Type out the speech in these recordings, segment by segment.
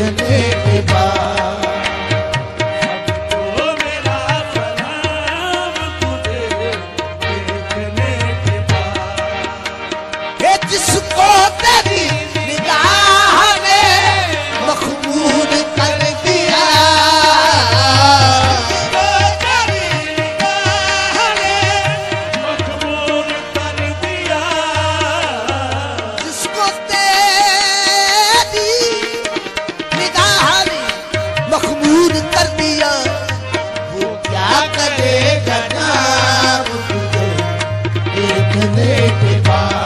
देखने के बाद जिसको तेरी निगाह ने मखमूर कर दिया, तेरी निगाह ने मखमूर कर दिया, जिसको तेरी निगाह ने मखमूर कर दिया, वो क्या करेगा नाम तुझे देखने के बाद।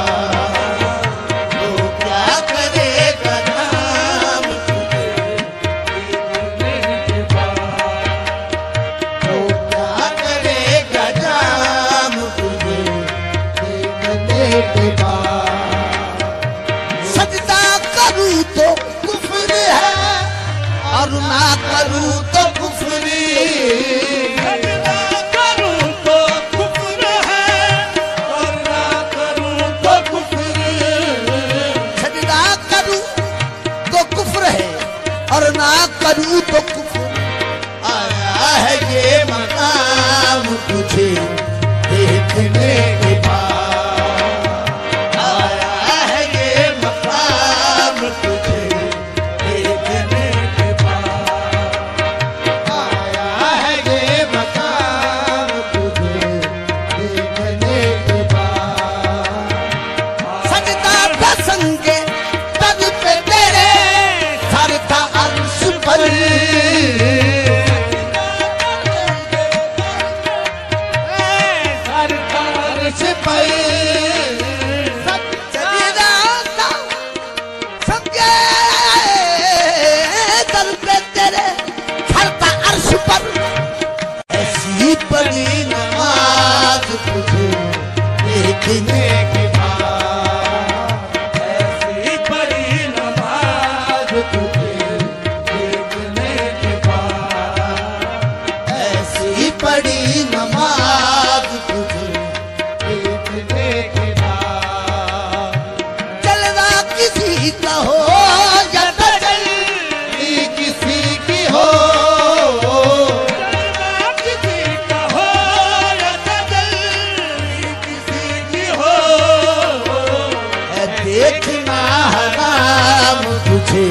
सजदा करूं तो कुफ्र है और ना करूं तो कुफ्री, सजदा करूं तो कुफ्र है और ना करूं तो कुफ्र, सजदा करूं तो कुफ्र है और ना करूं तो कुफ्र। आया है ये मकाम तुझे देखने के बाद, बड़ी नमाज तुझे देखने के बाद, ऐसी बड़ी नमाज तुझे देखने के बाद, ऐसी बड़ी नमाज तुझे देखने के बाद। जलवा किसी का हो या तजल्ली किसी की हो, देखना हराम तुझे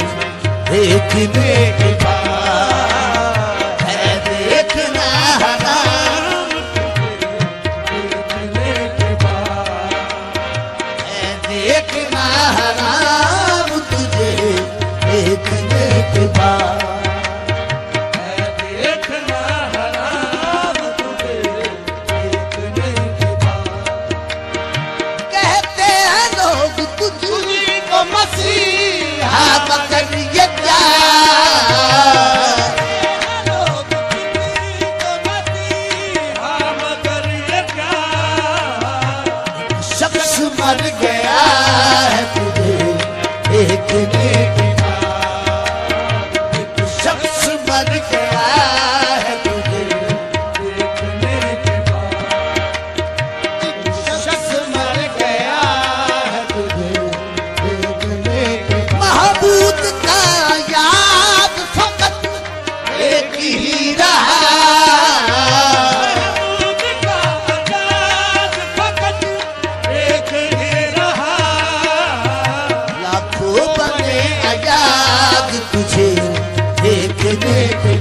देखने के बाद, है देखना हराम देखने के बाद, है देखना हराम तुझे देखने के बाद, है देखना हराम तुझे देखने के बाद। कहते हैं लोग तुझी को मसीहा मगर ये क्या, लोग तुझी को मसीहा मगर ये क्या, शख्स मर गया है तुझे देखने के बाद, एक शख्स मर गया है तुझे देखने के बाद, एक शख्स मर गया है तुझे देखने के बाद। महबूब का याद फकत एक ही रहा, महबूब का आजाद फकत एक ही रहा, लाखों बने आजाद तुझे देखने के